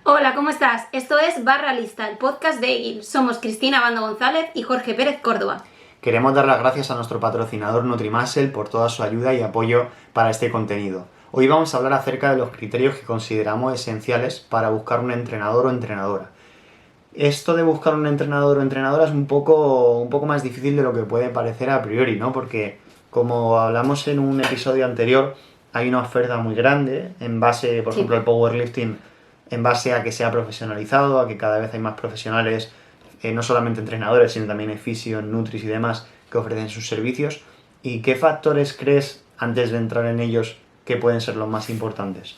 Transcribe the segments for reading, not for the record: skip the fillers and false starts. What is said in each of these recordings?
Hola, ¿cómo estás? Esto es Barra Lista, el podcast de EGIL. Somos Cristina Bando González y Jorge Pérez Córdoba. Queremos dar las gracias a nuestro patrocinador Nutrimuscle por toda su ayuda y apoyo para este contenido. Hoy vamos a hablar acerca de los criterios que consideramos esenciales para buscar un entrenador o entrenadora. Esto de buscar un entrenador o entrenadora es un poco más difícil de lo que puede parecer a priori, ¿no? Porque, como hablamos en un episodio anterior, hay una oferta muy grande en base, por ejemplo, el powerlifting, en base a que se ha profesionalizado, a que cada vez hay más profesionales, no solamente entrenadores, sino también hay fisio, nutris y demás que ofrecen sus servicios. ¿Y qué factores crees, antes de entrar en ellos, que pueden ser los más importantes?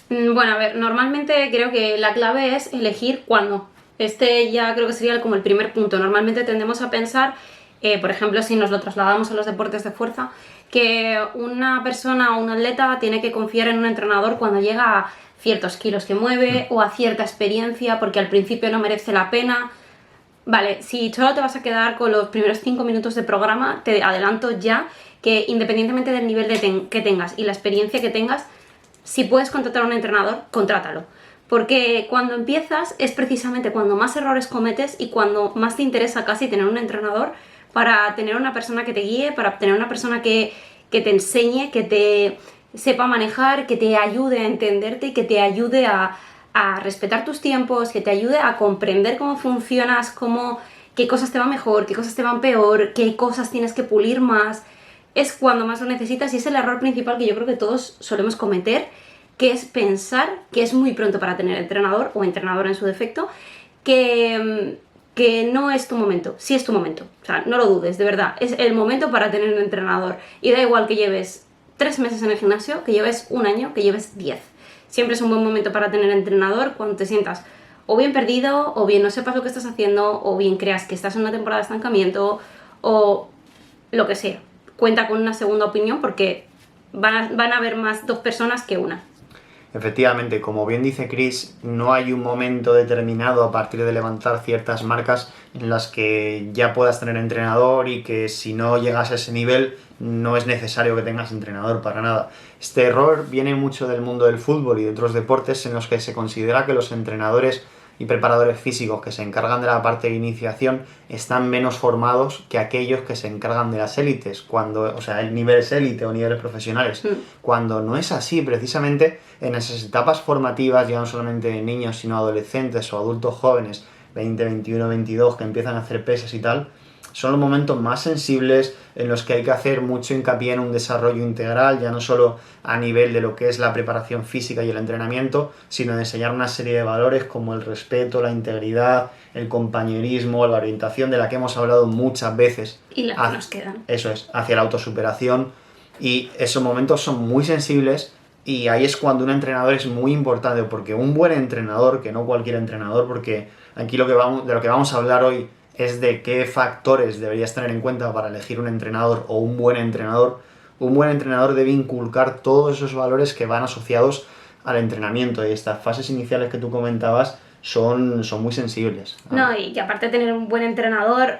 Bueno, a ver, normalmente creo que la clave es elegir cuándo. Este ya creo que sería como el primer punto. Normalmente tendemos a pensar, por ejemplo, si nos lo trasladamos a los deportes de fuerza, que una persona o un atleta tiene que confiar en un entrenador cuando llega a ciertos kilos que mueve o a cierta experiencia, porque al principio no merece la pena. Vale, si solo te vas a quedar con los primeros 5 minutos de programa, te adelanto ya que independientemente del nivel que tengas y la experiencia que tengas, si puedes contratar a un entrenador, contrátalo. Porque cuando empiezas es precisamente cuando más errores cometes y cuando más te interesa casi tener un entrenador para tener una persona que te guíe, para tener una persona que te enseñe, que te sepa manejar, que te ayude a entenderte y que te ayude a respetar tus tiempos, que te ayude a comprender cómo funcionas, qué cosas te van mejor, qué cosas te van peor, qué cosas tienes que pulir más. Es cuando más lo necesitas y es el error principal que yo creo que todos solemos cometer, que es pensar que es muy pronto para tener entrenador o entrenadora en su defecto, que no es tu momento. Sí es tu momento, o sea, no lo dudes, de verdad, es el momento para tener un entrenador y da igual que lleves 3 meses en el gimnasio, que lleves un año, que lleves 10. Siempre es un buen momento para tener entrenador cuando te sientas o bien perdido, o bien no sepas lo que estás haciendo, o bien creas que estás en una temporada de estancamiento, o lo que sea. Cuenta con una segunda opinión porque van a haber más 2 personas que una. Efectivamente, como bien dice Chris, no hay un momento determinado a partir de levantar ciertas marcas en las que ya puedas tener entrenador y que si no llegas a ese nivel no es necesario que tengas entrenador para nada. Este error viene mucho del mundo del fútbol y de otros deportes en los que se considera que los entrenadores y preparadores físicos que se encargan de la parte de iniciación están menos formados que aquellos que se encargan de las élites, o sea, el niveles élite o niveles profesionales, cuando no es así. Precisamente en esas etapas formativas, ya no solamente de niños, sino adolescentes o adultos jóvenes, 20, 21, 22, que empiezan a hacer pesas y tal, son los momentos más sensibles en los que hay que hacer mucho hincapié en un desarrollo integral, ya no solo a nivel de lo que es la preparación física y el entrenamiento, sino de enseñar una serie de valores como el respeto, la integridad, el compañerismo, la orientación de la que hemos hablado muchas veces. Y las que nos quedan. Eso es, hacia la autosuperación, y esos momentos son muy sensibles y ahí es cuando un entrenador es muy importante, porque un buen entrenador, que no cualquier entrenador, porque aquí de lo que vamos a hablar hoy es de qué factores deberías tener en cuenta para elegir un entrenador o un buen entrenador. Un buen entrenador debe inculcar todos esos valores que van asociados al entrenamiento, y estas fases iniciales que tú comentabas son muy sensibles. No, y que aparte de tener un buen entrenador,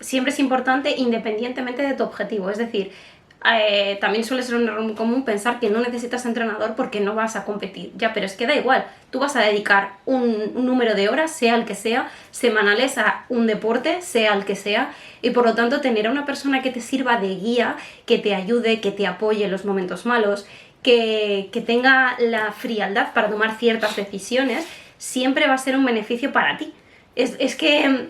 siempre es importante independientemente de tu objetivo. Es decir, también suele ser un error muy común pensar que no necesitas entrenador porque no vas a competir. Ya, pero es que da igual. Tú vas a dedicar un número de horas, sea el que sea, semanales a un deporte, sea el que sea, y por lo tanto tener a una persona que te sirva de guía, que te ayude, que te apoye en los momentos malos, que tenga la frialdad para tomar ciertas decisiones, siempre va a ser un beneficio para ti. Es que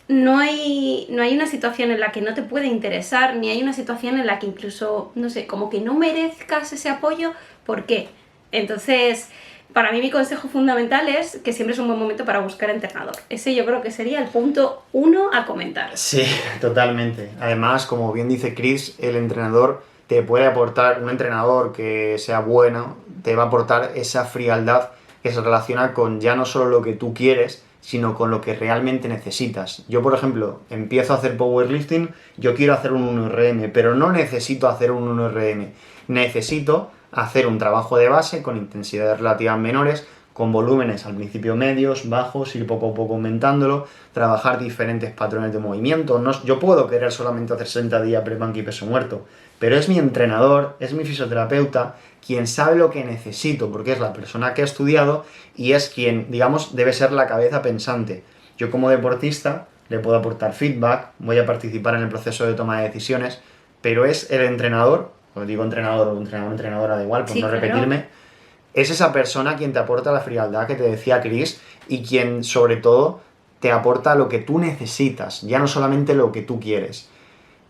no hay una situación en la que no te puede interesar, ni hay una situación en la que incluso, no sé, como que no merezcas ese apoyo. ¿Por qué? Entonces, para mí mi consejo fundamental es que siempre es un buen momento para buscar entrenador. Ese yo creo que sería el punto 1 a comentar. Sí, totalmente. Además, como bien dice Chris, el entrenador te puede aportar, un entrenador que sea bueno, te va a aportar esa frialdad que se relaciona con ya no solo lo que tú quieres, sino con lo que realmente necesitas. Yo, por ejemplo, empiezo a hacer powerlifting, yo quiero hacer un 1RM, pero no necesito hacer un 1RM. Necesito hacer un trabajo de base con intensidades relativas menores, con volúmenes al principio medios, bajos, ir poco a poco aumentándolo, trabajar diferentes patrones de movimiento. Yo puedo querer solamente hacer 60 días prep-banca y peso muerto, pero es mi entrenador, es mi fisioterapeuta, quien sabe lo que necesito, porque es la persona que ha estudiado y es quien, digamos, debe ser la cabeza pensante. Yo como deportista le puedo aportar feedback, voy a participar en el proceso de toma de decisiones, pero es el entrenador, os digo entrenador o entrenadora, da igual, por Sí, no claro. repetirme, es esa persona quien te aporta la frialdad que te decía Chris y quien, sobre todo, te aporta lo que tú necesitas, ya no solamente lo que tú quieres.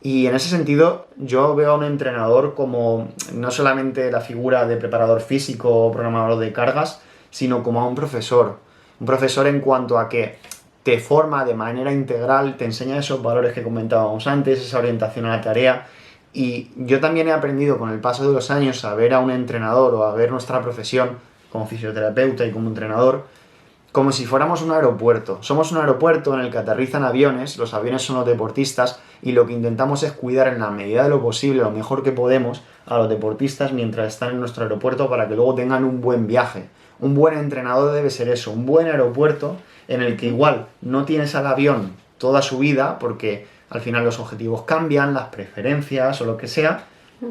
Y en ese sentido, yo veo a un entrenador como no solamente la figura de preparador físico o programador de cargas, sino como a un profesor. Un profesor en cuanto a que te forma de manera integral, te enseña esos valores que comentábamos antes, esa orientación a la tarea. Y yo también he aprendido con el paso de los años a ver a un entrenador o a ver nuestra profesión como fisioterapeuta y como entrenador como si fuéramos un aeropuerto. Somos un aeropuerto en el que aterrizan aviones, los aviones son los deportistas y lo que intentamos es cuidar en la medida de lo posible, lo mejor que podemos, a los deportistas mientras están en nuestro aeropuerto para que luego tengan un buen viaje. Un buen entrenador debe ser eso, un buen aeropuerto en el que igual no tienes al avión toda su vida porque al final los objetivos cambian, las preferencias o lo que sea,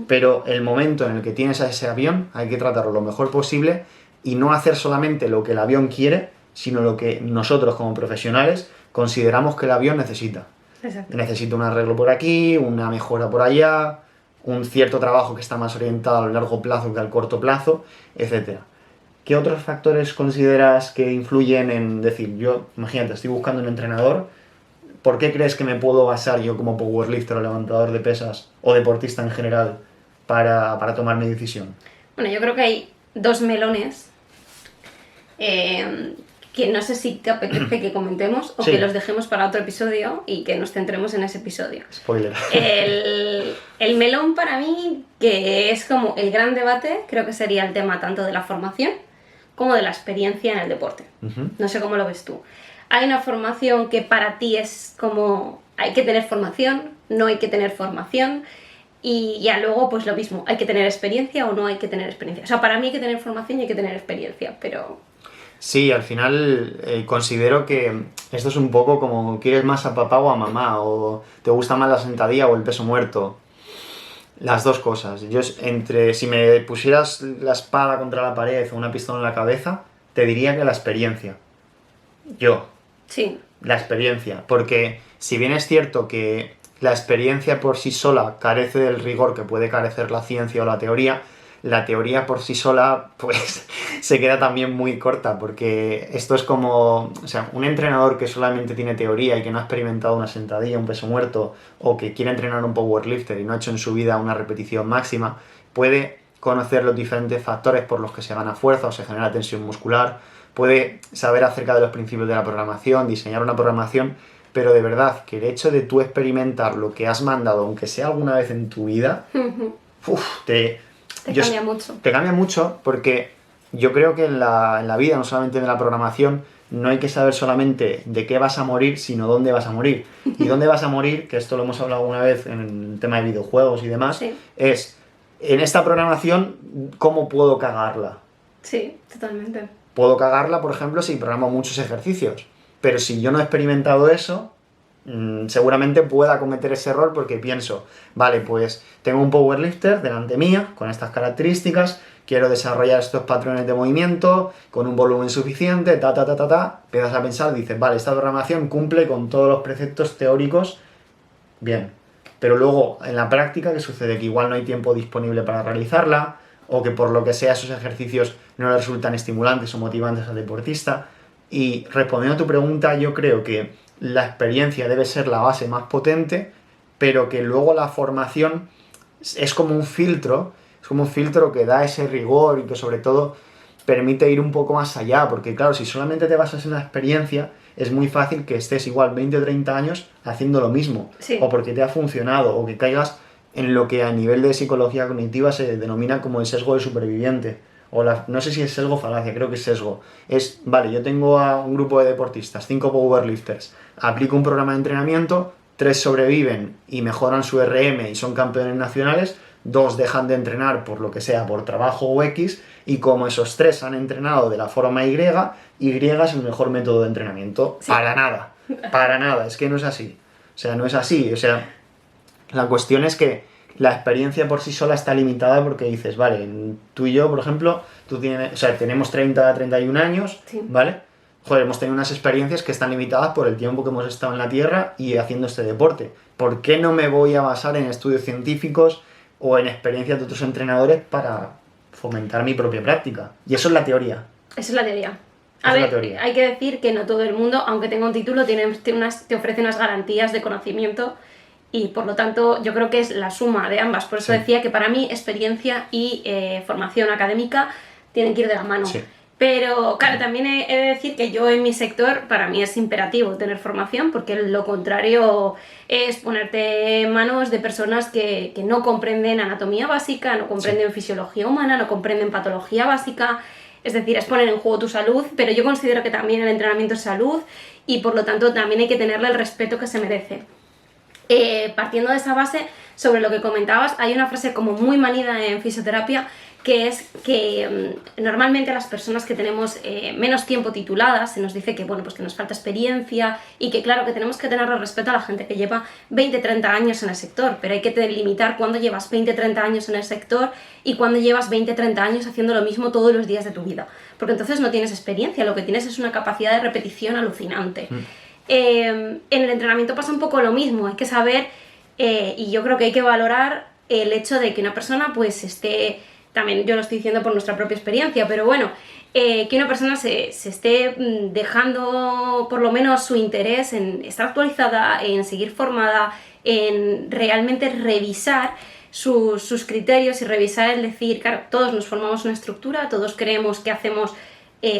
pero el momento en el que tienes a ese avión hay que tratarlo lo mejor posible y no hacer solamente lo que el avión quiere, sino lo que nosotros como profesionales consideramos que el avión necesita. Exacto. Necesita un arreglo por aquí, una mejora por allá, un cierto trabajo que está más orientado al largo plazo que al corto plazo, etc. ¿Qué otros factores consideras que influyen en decir, yo, imagínate, estoy buscando un entrenador, ¿por qué crees que me puedo basar yo como powerlifter o levantador de pesas o deportista en general para tomar mi decisión? Bueno, yo creo que hay dos melones que no sé si te apetece que comentemos o Sí. que los dejemos para otro episodio y que nos centremos en ese episodio. Spoiler. El melón para mí, que es como el gran debate, creo que sería el tema tanto de la formación como de la experiencia en el deporte. Ujú. No sé cómo lo ves tú. Hay una formación que para ti es como hay que tener formación, no hay que tener formación, y ya luego pues lo mismo, hay que tener experiencia o no hay que tener experiencia. O sea, para mí hay que tener formación y hay que tener experiencia, pero... Sí, al final considero que esto es un poco como ¿quieres más a papá o a mamá? ¿O te gusta más la sentadilla o el peso muerto? Las dos cosas. Yo si me pusieras la espada contra la pared o una pistola en la cabeza, te diría que la experiencia. Yo, Sí, la experiencia. Porque si bien es cierto que la experiencia por sí sola carece del rigor que puede carecer la ciencia o la teoría por sí sola pues se queda también muy corta porque esto es como, o sea, un entrenador que solamente tiene teoría y que no ha experimentado una sentadilla, un peso muerto o que quiere entrenar un powerlifter y no ha hecho en su vida una repetición máxima, puede conocer los diferentes factores por los que se gana fuerza o se genera tensión muscular, puede saber acerca de los principios de la programación, diseñar una programación, pero de verdad que el hecho de tú experimentar lo que has mandado, aunque sea alguna vez en tu vida, te cambia mucho. Te cambia mucho porque yo creo que en la vida, no solamente en la programación, no hay que saber solamente de qué vas a morir, sino dónde vas a morir. Y dónde vas a morir, que esto lo hemos hablado alguna vez en el tema de videojuegos y demás, Sí. es en esta programación, ¿cómo puedo cagarla? Sí, totalmente. Puedo cagarla, por ejemplo, si programo muchos ejercicios. Pero si yo no he experimentado eso, seguramente pueda cometer ese error porque pienso, vale, pues tengo un powerlifter delante mía, con estas características, quiero desarrollar estos patrones de movimiento, con un volumen suficiente, empiezas a pensar, dices, vale, esta programación cumple con todos los preceptos teóricos, bien. Pero luego, en la práctica, ¿qué sucede? Que igual no hay tiempo disponible para realizarla, o que por lo que sea esos ejercicios no le resultan estimulantes o motivantes al deportista. Y respondiendo a tu pregunta, yo creo que la experiencia debe ser la base más potente, pero que luego la formación es como un filtro que da ese rigor y que sobre todo permite ir un poco más allá, porque claro, si solamente te basas en la experiencia, es muy fácil que estés igual 20 o 30 años haciendo lo mismo, Sí. o porque te ha funcionado, o que caigas en lo que a nivel de psicología cognitiva se denomina como el sesgo del superviviente, o no sé si es sesgo o falacia, creo que es sesgo. Es, vale, yo tengo a un grupo de deportistas, 5 powerlifters, aplico un programa de entrenamiento, 3 sobreviven y mejoran su RM y son campeones nacionales, 2 dejan de entrenar por lo que sea, por trabajo o X, y como esos 3 han entrenado de la forma Y, Y es el mejor método de entrenamiento. Sí. Para nada, es que no es así. O sea, no es así. O sea, la cuestión es que la experiencia por sí sola está limitada porque dices, vale, tú y yo, por ejemplo, tenemos 30, 31 años, Sí. ¿vale? Joder, hemos tenido unas experiencias que están limitadas por el tiempo que hemos estado en la Tierra y haciendo este deporte. ¿Por qué no me voy a basar en estudios científicos o en experiencias de otros entrenadores para fomentar mi propia práctica? Y eso es la teoría. Esa es la teoría. Esa A es la ver, teoría. hay que decir que no todo el mundo, aunque tenga un título, te ofrece unas garantías de conocimiento y por lo tanto yo creo que es la suma de ambas. Por eso Sí. decía que para mí experiencia y formación académica tienen que ir de la mano. Sí. Pero claro, también he de decir que yo en mi sector, para mí es imperativo tener formación, porque lo contrario es ponerte en manos de personas que no comprenden anatomía básica, no comprenden fisiología humana, no comprenden patología básica. Es decir, es poner en juego tu salud, pero yo considero que también el entrenamiento es salud y por lo tanto también hay que tenerle el respeto que se merece. Partiendo de esa base, sobre lo que comentabas, hay una frase como muy manida en fisioterapia que es que normalmente a las personas que tenemos menos tiempo tituladas se nos dice que, bueno, pues que nos falta experiencia y que claro que tenemos que tenerle respeto a la gente que lleva 20-30 años en el sector, pero hay que limitar cuándo llevas 20-30 años en el sector y cuándo llevas 20-30 años haciendo lo mismo todos los días de tu vida, porque entonces no tienes experiencia, lo que tienes es una capacidad de repetición alucinante. En el entrenamiento pasa un poco lo mismo, hay que saber y yo creo que hay que valorar el hecho de que una persona pues esté, también yo lo estoy diciendo por nuestra propia experiencia, pero bueno, que una persona se esté dejando por lo menos su interés en estar actualizada, en seguir formada, en realmente revisar sus criterios y revisar el decir, claro, todos nos formamos una estructura, todos creemos que hacemos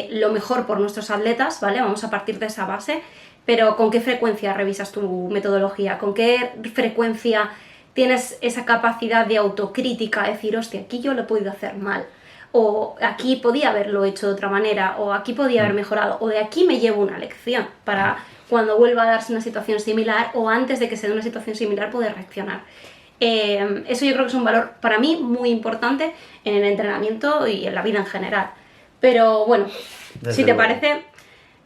lo mejor por nuestros atletas, ¿vale? Vamos a partir de esa base, pero ¿con qué frecuencia revisas tu metodología? ¿Con qué frecuencia tienes esa capacidad de autocrítica? Decir, hostia, aquí yo lo he podido hacer mal, o aquí podía haberlo hecho de otra manera, o aquí podía haber mejorado, o de aquí me llevo una lección para cuando vuelva a darse una situación similar o antes de que se dé una situación similar poder reaccionar. Eso yo creo que es un valor para mí muy importante en el entrenamiento y en la vida en general. Pero bueno, Desde si te luego. parece,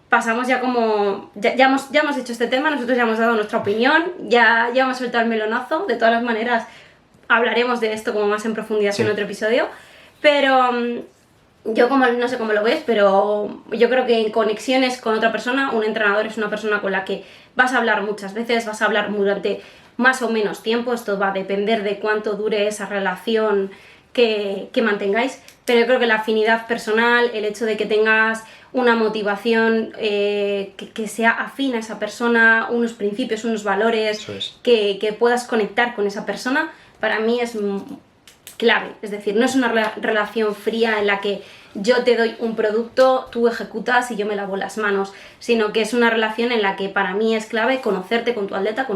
pasamos ya como... Ya hemos hecho este tema, nosotros ya hemos dado nuestra opinión, ya hemos soltado el melonazo. De todas las maneras, hablaremos de esto como más en profundidad Sí. en otro episodio. Pero yo como no sé cómo lo ves, pero yo creo que en conexiones con otra persona, un entrenador es una persona con la que vas a hablar muchas veces, vas a hablar durante más o menos tiempo. Esto va a depender de cuánto dure esa relación que mantengáis, pero yo creo que la afinidad personal, el hecho de que tengas una motivación que sea afín a esa persona, unos principios, unos valores, Eso es. que puedas conectar con esa persona, para mí es clave. Es decir, no es una relación fría en la que yo te doy un producto, tú ejecutas y yo me lavo las manos, sino que es una relación en la que para mí es clave conocerte con tu atleta,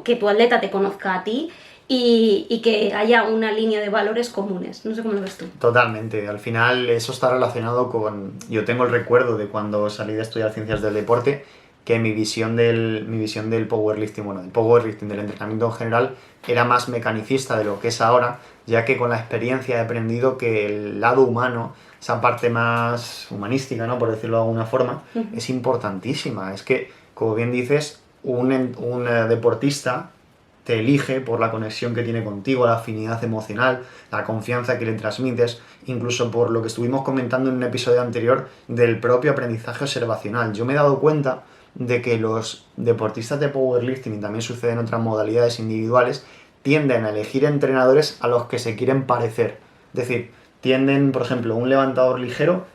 que tu atleta te conozca a ti y que haya una línea de valores comunes. No sé cómo lo ves tú. Totalmente. Al final eso está relacionado con... Yo tengo el recuerdo de cuando salí de estudiar ciencias del deporte, que mi visión del powerlifting, bueno, del powerlifting, del entrenamiento en general, era más mecanicista de lo que es ahora, ya que con la experiencia he aprendido que el lado humano, esa parte más humanística, ¿no?, por decirlo de alguna forma, es importantísima. Es que, como bien dices, un deportista te elige por la conexión que tiene contigo, la afinidad emocional, la confianza que le transmites, incluso por lo que estuvimos comentando en un episodio anterior del propio aprendizaje observacional. Yo me he dado cuenta de que los deportistas de powerlifting, y también sucede en otras modalidades individuales, tienden a elegir entrenadores a los que se quieren parecer. Es decir, por ejemplo, un levantador ligero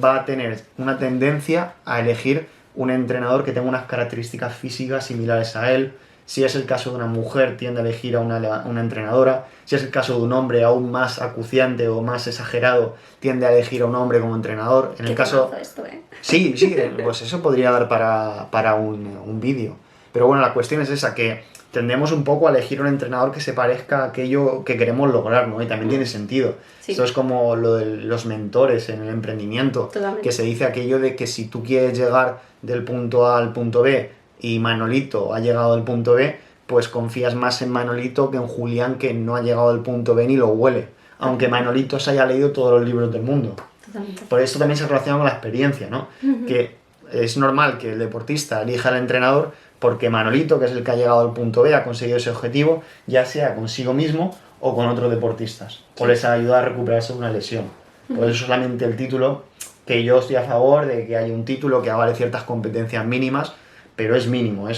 va a tener una tendencia a elegir un entrenador que tenga unas características físicas similares a él. Si es el caso de una mujer, tiende a elegir a una entrenadora. Si es el caso de un hombre aún más acuciante o más exagerado, tiende a elegir a un hombre como entrenador. En el caso... Esto, ¿eh? Sí, pues eso podría dar para un vídeo. Pero bueno, la cuestión es esa, que tendemos un poco a elegir un entrenador que se parezca a aquello que queremos lograr, ¿no? Y también tiene sentido. Sí. Esto es como lo de los mentores en el emprendimiento. Totalmente. Que se dice aquello de que si tú quieres llegar del punto A al punto B y Manolito ha llegado al punto B, pues confías más en Manolito que en Julián, que no ha llegado al punto B ni lo huele. aunque Manolito se haya leído todos los libros del mundo. Totalmente. Por eso también se relaciona con la experiencia, ¿no? Que es normal que el deportista elija al entrenador porque Manolito, que es el que ha llegado al punto B, ha conseguido ese objetivo, ya sea consigo mismo o con otros deportistas, o les ayuda a recuperarse de una lesión. Por eso solamente el título, que yo estoy a favor de que haya un título que avale ciertas competencias mínimas, pero es mínimo. Yo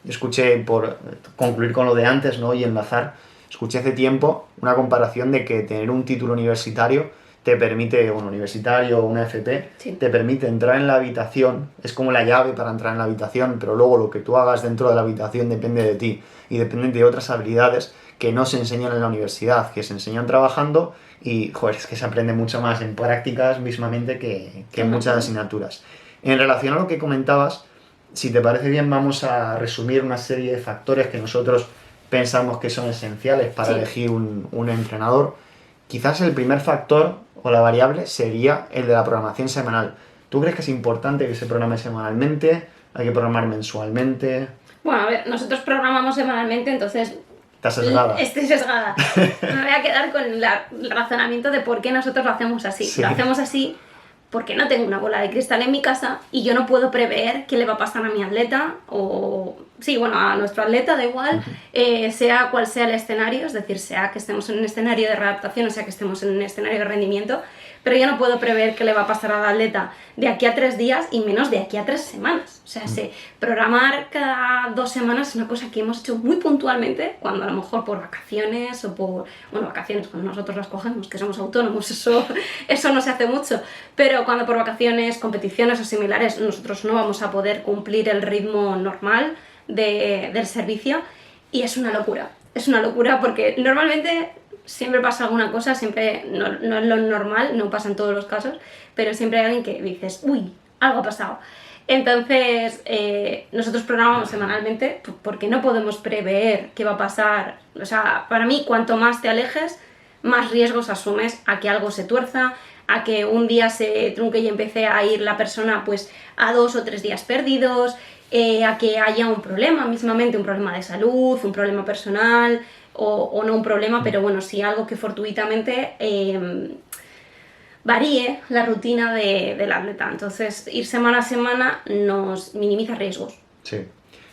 escuché, por concluir con lo de antes, ¿no? Y enlazar, escuché hace tiempo una comparación de que tener un título universitario te permite, un universitario o una FP, Sí. te permite entrar en la habitación, es como la llave para entrar en la habitación, pero luego lo que tú hagas dentro de la habitación depende de ti y depende de otras habilidades que no se enseñan en la universidad, que se enseñan trabajando y, joder, es que se aprende mucho más en prácticas mismamente que en muchas asignaturas. En relación a lo que comentabas, si te parece bien, vamos a resumir una serie de factores que nosotros pensamos que son esenciales para Sí. elegir un entrenador. Quizás el primer factor o la variable sería el de la programación semanal. ¿Tú crees que es importante que se programe semanalmente? ¿Hay que programar mensualmente? Bueno, a ver, nosotros programamos semanalmente, entonces ¿Estás sesgada? estoy sesgada. Me voy a quedar con el razonamiento de por qué nosotros lo hacemos así. Sí. Lo hacemos así porque no tengo una bola de cristal en mi casa y yo no puedo prever qué le va a pasar a mi atleta o, sí, bueno, a nuestro atleta, da igual, sea cual sea el escenario, es decir, sea que estemos en un escenario de readaptación o sea que estemos en un escenario de rendimiento, pero yo no puedo prever qué le va a pasar al atleta de aquí a 3 días y menos de aquí a 3 semanas. O sea, programar cada 2 semanas es una cosa que hemos hecho muy puntualmente, cuando a lo mejor por vacaciones o por, bueno, vacaciones cuando nosotros las cogemos, que somos autónomos, eso no se hace mucho, pero cuando por vacaciones, competiciones o similares, nosotros no vamos a poder cumplir el ritmo normal del servicio y es una locura. Es una locura porque normalmente siempre pasa alguna cosa, siempre no es lo normal, no pasa en todos los casos, pero siempre hay alguien que dices, uy, algo ha pasado. Entonces, nosotros programamos semanalmente porque no podemos prever qué va a pasar. O sea, para mí, cuanto más te alejes, más riesgos asumes a que algo se tuerza, a que un día se trunque y empiece a ir la persona pues a 2 o 3 días perdidos, a que haya un problema, mismamente un problema de salud, un problema personal o no un problema, pero bueno, sí algo que fortuitamente varíe la rutina del atleta. Entonces, ir semana a semana nos minimiza riesgos. Sí.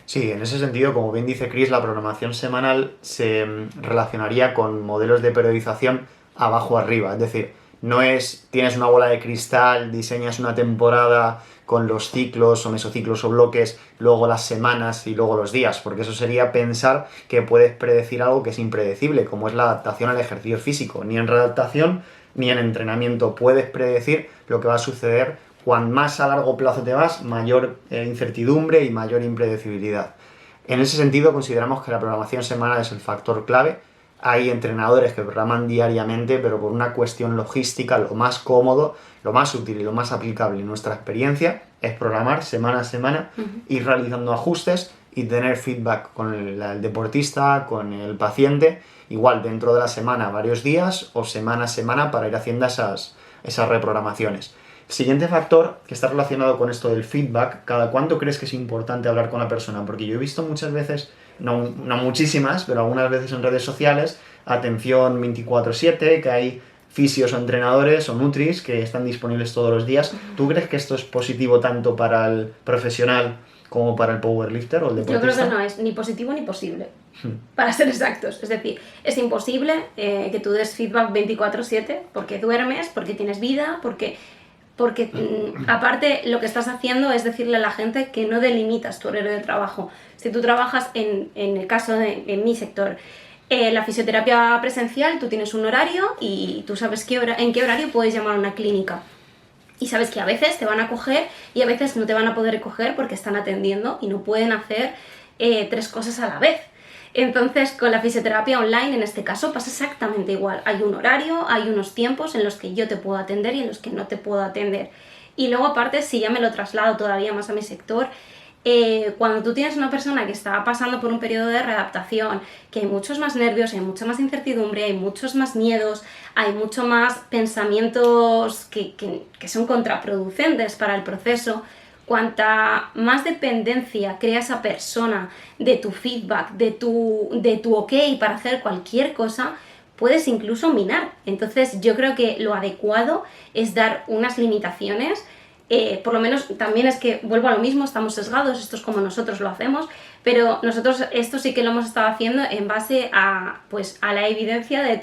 Sí, en ese sentido, como bien dice Chris, la programación semanal se relacionaría con modelos de periodización abajo arriba. Es decir, no es tienes una bola de cristal, diseñas una temporada con los ciclos o mesociclos o bloques, luego las semanas y luego los días, porque eso sería pensar que puedes predecir algo que es impredecible, como es la adaptación al ejercicio físico. Ni en readaptación ni en entrenamiento puedes predecir lo que va a suceder. Cuanto más a largo plazo te vas, mayor incertidumbre y mayor impredecibilidad. En ese sentido, consideramos que la programación semanal es el factor clave. Hay entrenadores que programan diariamente, pero por una cuestión logística, lo más cómodo, lo más útil y lo más aplicable en nuestra experiencia es programar semana a semana, ir realizando ajustes y tener feedback con el deportista, con el paciente, igual dentro de la semana varios días o semana a semana para ir haciendo esas reprogramaciones. El siguiente factor que está relacionado con esto del feedback, ¿cada cuánto crees que es importante hablar con la persona? Porque yo he visto muchas veces, no muchísimas, pero algunas veces en redes sociales, atención 24/7, que hay fisios o entrenadores o nutris que están disponibles todos los días. ¿Tú crees que esto es positivo tanto para el profesional como para el powerlifter o el deportista? Yo creo que no es ni positivo ni posible, para ser exactos. Es decir, es imposible que tú des feedback 24/7 porque duermes, porque tienes vida, porque aparte lo que estás haciendo es decirle a la gente que no delimitas tu horario de trabajo. Si tú trabajas en el caso en mi sector, la fisioterapia presencial, tú tienes un horario y tú sabes en qué horario puedes llamar a una clínica. Y sabes que a veces te van a coger y a veces no te van a poder coger porque están atendiendo y no pueden hacer 3 cosas a la vez. Entonces, con la fisioterapia online, en este caso, pasa exactamente igual. Hay un horario, hay unos tiempos en los que yo te puedo atender y en los que no te puedo atender. Y luego, aparte, si ya me lo traslado todavía más a mi sector, cuando tú tienes una persona que está pasando por un periodo de readaptación, que hay muchos más nervios, hay mucha más incertidumbre, hay muchos más miedos, hay mucho más pensamientos que son contraproducentes para el proceso, cuanta más dependencia crea esa persona de tu feedback, de tu ok para hacer cualquier cosa, puedes incluso minar. Entonces yo creo que lo adecuado es dar unas limitaciones. Por lo menos también es que vuelvo a lo mismo, estamos sesgados, esto es como nosotros lo hacemos, pero nosotros esto sí que lo hemos estado haciendo en base a, pues, a la evidencia de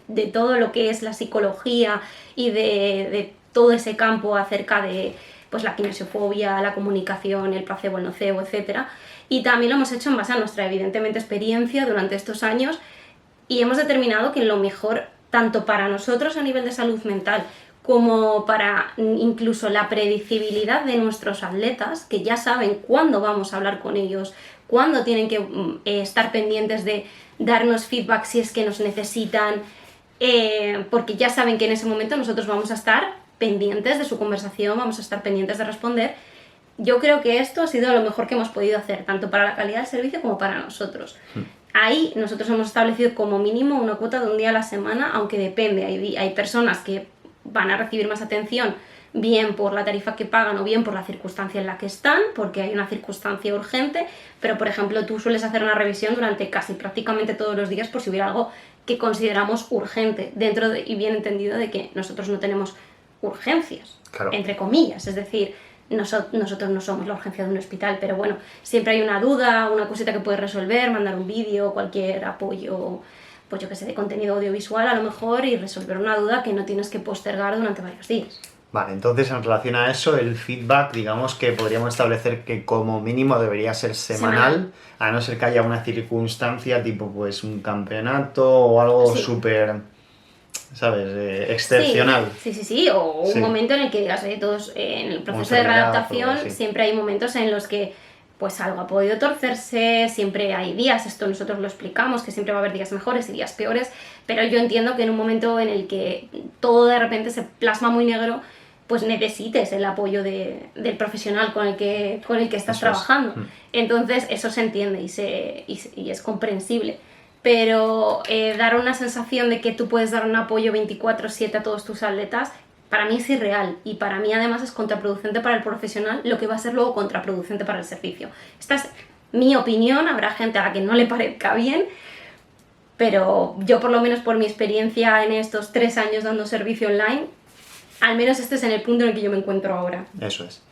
de todo lo que es la psicología y de todo ese campo acerca de, pues, la kinesiofobia, la comunicación, el placebo, el nocebo, etc. Y también lo hemos hecho en base a nuestra, evidentemente, experiencia durante estos años, y hemos determinado que lo mejor, tanto para nosotros a nivel de salud mental, como para incluso la predecibilidad de nuestros atletas, que ya saben cuándo vamos a hablar con ellos, cuándo tienen que estar pendientes de darnos feedback si es que nos necesitan, porque ya saben que en ese momento nosotros vamos a estar pendientes de su conversación, vamos a estar pendientes de responder. Yo creo que esto ha sido lo mejor que hemos podido hacer, tanto para la calidad del servicio como para nosotros. Ahí nosotros hemos establecido como mínimo una cuota de un día a la semana, aunque depende, hay personas que van a recibir más atención bien por la tarifa que pagan o bien por la circunstancia en la que están, porque hay una circunstancia urgente, pero por ejemplo tú sueles hacer una revisión durante casi prácticamente todos los días por si hubiera algo que consideramos urgente, y bien entendido de que nosotros no tenemos urgencias, claro, entre comillas, es decir, nosotros no somos la urgencia de un hospital, pero bueno, siempre hay una duda, una cosita que puedes resolver, mandar un vídeo, cualquier apoyo, pues yo que sé, de contenido audiovisual a lo mejor, y resolver una duda que no tienes que postergar durante varios días. Vale, entonces en relación a eso, el feedback, digamos que podríamos establecer que como mínimo debería ser semanal, a no ser que haya una circunstancia tipo pues un campeonato o algo súper, ¿sabes? Excepcional. Sí, o un momento en el que digas, todos en el proceso de readaptación siempre hay momentos en los que pues algo ha podido torcerse, siempre hay días, esto nosotros lo explicamos, que siempre va a haber días mejores y días peores, pero yo entiendo que en un momento en el que todo de repente se plasma muy negro, pues necesites el apoyo del profesional con el que estás trabajando. Entonces eso se entiende y es comprensible. Pero dar una sensación de que tú puedes dar un apoyo 24/7 a todos tus atletas, para mí es irreal, y para mí además es contraproducente para el profesional, lo que va a ser luego contraproducente para el servicio. Esta es mi opinión, habrá gente a la que no le parezca bien, pero yo por lo menos por mi experiencia en estos 3 años dando servicio online, al menos este es en el punto en el que yo me encuentro ahora. Eso es.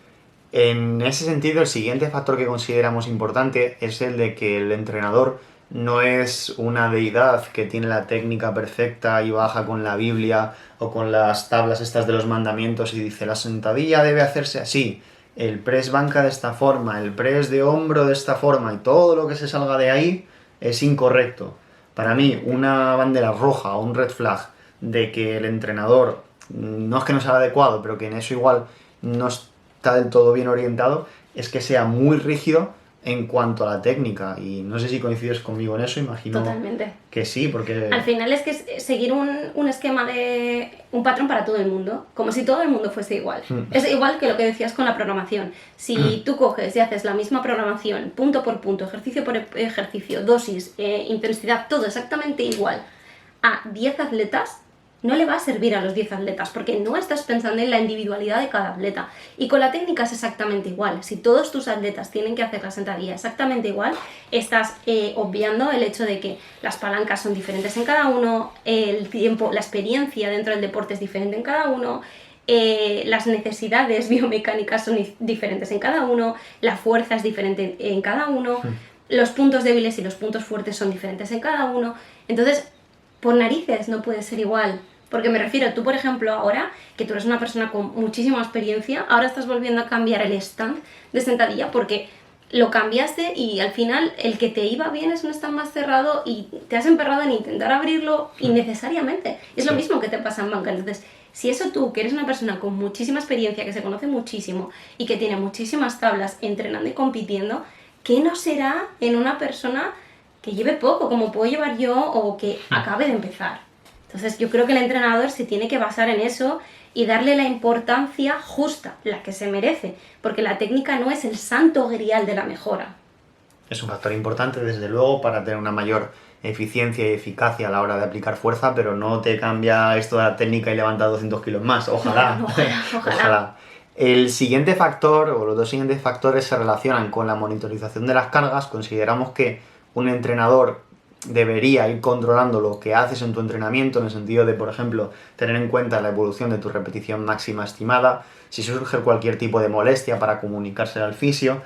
En ese sentido, el siguiente factor que consideramos importante es el de que el entrenador no es una deidad que tiene la técnica perfecta y baja con la Biblia o con las tablas estas de los mandamientos y dice la sentadilla debe hacerse así, el press banca de esta forma, el press de hombro de esta forma, y todo lo que se salga de ahí es incorrecto. Para mí, una bandera roja o un red flag de que el entrenador no es que no sea adecuado, pero que en eso igual no está del todo bien orientado, es que sea muy rígido en cuanto a la técnica, y no sé si coincides conmigo en eso, imagino. Totalmente. Que sí, porque al final es que es seguir un esquema un patrón para todo el mundo, como si todo el mundo fuese igual. Es igual que lo que decías con la programación. Si tú coges y haces la misma programación, punto por punto, ejercicio por ejercicio, dosis, intensidad, todo exactamente igual a 10 atletas, no le va a servir a los 10 atletas, porque no estás pensando en la individualidad de cada atleta. Y con la técnica es exactamente igual. Si todos tus atletas tienen que hacer la sentadilla exactamente igual, estás obviando el hecho de que las palancas son diferentes en cada uno, el tiempo, la experiencia dentro del deporte es diferente en cada uno, las necesidades biomecánicas son diferentes en cada uno, la fuerza es diferente en cada uno, los puntos débiles y los puntos fuertes son diferentes en cada uno. Entonces, por narices no puede ser igual. Porque me refiero, tú por ejemplo ahora, que tú eres una persona con muchísima experiencia, ahora estás volviendo a cambiar el stand de sentadilla porque lo cambiaste y al final el que te iba bien es un stand más cerrado y te has emperrado en intentar abrirlo innecesariamente. Es lo mismo que te pasa en banca. Entonces, si eso tú, que eres una persona con muchísima experiencia, que se conoce muchísimo y que tiene muchísimas tablas entrenando y compitiendo, ¿qué no será en una persona que lleve poco, como puedo llevar yo, o que acabe de empezar? Entonces yo creo que el entrenador se tiene que basar en eso y darle la importancia justa, la que se merece, porque la técnica no es el santo grial de la mejora. Es un factor importante, desde luego, para tener una mayor eficiencia y eficacia a la hora de aplicar fuerza, pero no te cambia esto de la técnica y levanta 200 kilos más, ojalá. No, ojalá. El siguiente factor, o los dos siguientes factores, se relacionan con la monitorización de las cargas. Consideramos que un entrenador debería ir controlando lo que haces en tu entrenamiento, en el sentido de, por ejemplo, tener en cuenta la evolución de tu repetición máxima estimada, si surge cualquier tipo de molestia para comunicársela al fisio.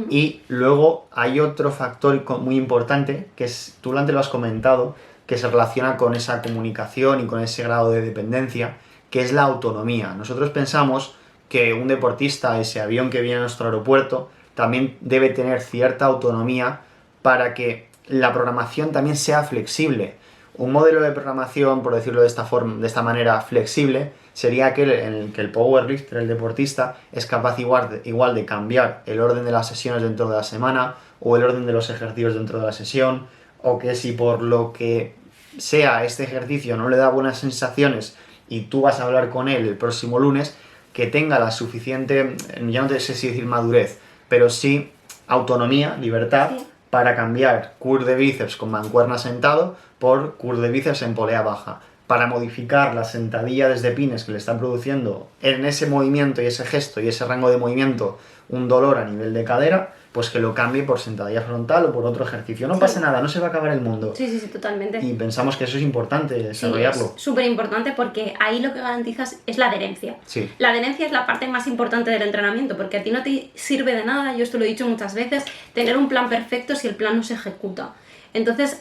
Y luego hay otro factor muy importante, que es, tú antes lo has comentado, que se relaciona con esa comunicación y con ese grado de dependencia, que es la autonomía. Nosotros pensamos que un deportista, ese avión que viene a nuestro aeropuerto, también debe tener cierta autonomía para que la programación también sea flexible. Un modelo de programación, por decirlo de esta manera, flexible, sería aquel en el que el powerlifter, el deportista, es capaz igual de cambiar el orden de las sesiones dentro de la semana, o el orden de los ejercicios dentro de la sesión, o que si por lo que sea este ejercicio no le da buenas sensaciones y tú vas a hablar con él el próximo lunes, que tenga la suficiente, ya no sé si decir madurez, pero sí autonomía, libertad, sí, para cambiar curl de bíceps con mancuerna sentado por curl de bíceps en polea baja, para modificar la sentadilla desde pines que le están produciendo en ese movimiento y ese gesto y ese rango de movimiento un dolor a nivel de cadera, pues que lo cambie por sentadilla frontal o por otro ejercicio. No pasa nada, no se va a acabar el mundo. Sí, totalmente. Y pensamos que eso es importante, desarrollarlo. Sí, es súper importante porque ahí lo que garantizas es la adherencia. Sí. La adherencia es la parte más importante del entrenamiento, porque a ti no te sirve de nada, yo esto lo he dicho muchas veces, tener un plan perfecto si el plan no se ejecuta. Entonces,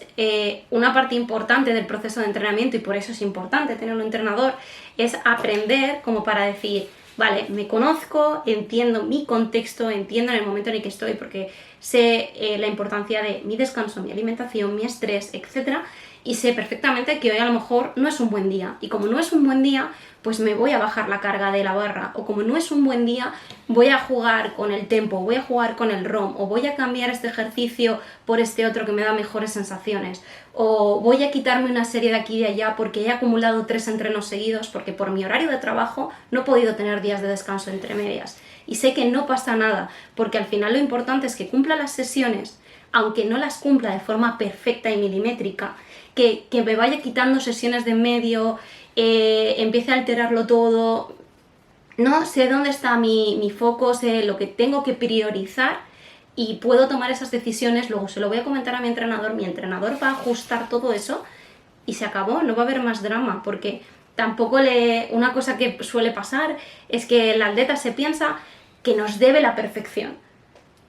una parte importante del proceso de entrenamiento, y por eso es importante tener un entrenador, es aprender como para decir, vale, me conozco, entiendo mi contexto, entiendo en el momento en el que estoy, porque sé la importancia de mi descanso, mi alimentación, mi estrés, etc. Y sé perfectamente que hoy a lo mejor no es un buen día. Y como no es un buen día, pues me voy a bajar la carga de la barra. O como no es un buen día, voy a jugar con el tempo, voy a jugar con el ROM, o voy a cambiar este ejercicio por este otro que me da mejores sensaciones. O voy a quitarme una serie de aquí y de allá porque he acumulado 3 entrenos seguidos, porque por mi horario de trabajo no he podido tener días de descanso entre medias. Y sé que no pasa nada, porque al final lo importante es que cumpla las sesiones, aunque no las cumpla de forma perfecta y milimétrica, que me vaya quitando sesiones de en medio, empiece a alterarlo todo. No sé dónde está mi foco, sé lo que tengo que priorizar y puedo tomar esas decisiones. Luego se lo voy a comentar a mi entrenador va a ajustar todo eso y se acabó, no va a haber más drama, porque tampoco una cosa que suele pasar es que el atleta se piensa que nos debe la perfección.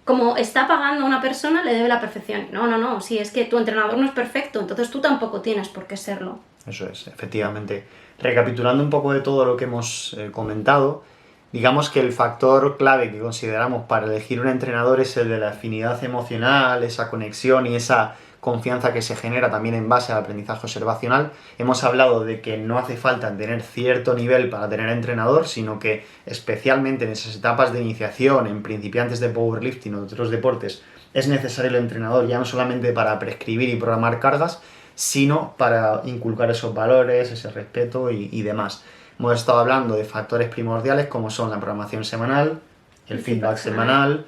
Como está pagando a una persona, le debe la perfección. No, si es que tu entrenador no es perfecto, entonces tú tampoco tienes por qué serlo. Eso es, efectivamente. Recapitulando un poco de todo lo que hemos comentado, digamos que el factor clave que consideramos para elegir un entrenador es el de la afinidad emocional, esa conexión y esa confianza que se genera también en base al aprendizaje observacional. Hemos hablado de que no hace falta tener cierto nivel para tener entrenador, sino que especialmente en esas etapas de iniciación, en principiantes de powerlifting o de otros deportes, es necesario el entrenador ya no solamente para prescribir y programar cargas, sino para inculcar esos valores, ese respeto y demás. Hemos estado hablando de factores primordiales como son la programación semanal, el feedback semanal,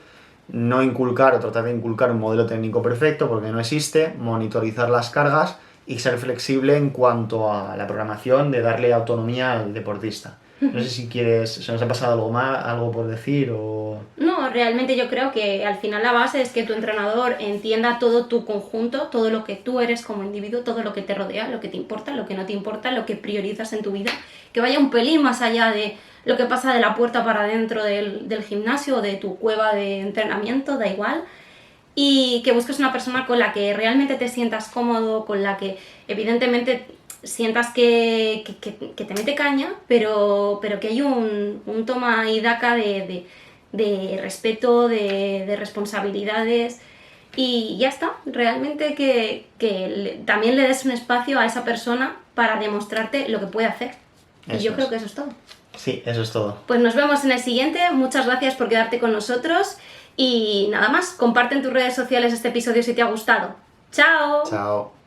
no inculcar o tratar de inculcar un modelo técnico perfecto porque no existe, monitorizar las cargas y ser flexible en cuanto a la programación, de darle autonomía al deportista. No sé si quieres, ¿se nos ha pasado algo más, algo por decir o...? No, realmente yo creo que al final la base es que tu entrenador entienda todo tu conjunto, todo lo que tú eres como individuo, todo lo que te rodea, lo que te importa, lo que no te importa, lo que priorizas en tu vida, que vaya un pelín más allá de lo que pasa de la puerta para adentro del gimnasio o de tu cueva de entrenamiento, da igual, y que busques una persona con la que realmente te sientas cómodo, con la que evidentemente sientas que te mete caña, pero que hay un toma y daca de respeto, de responsabilidades, y ya está. Realmente que también le des un espacio a esa persona para demostrarte lo que puede hacer. Y yo creo que eso es todo. Sí, eso es todo. Pues nos vemos en el siguiente. Muchas gracias por quedarte con nosotros. Y nada más, comparte en tus redes sociales este episodio si te ha gustado. ¡Chao! Chao.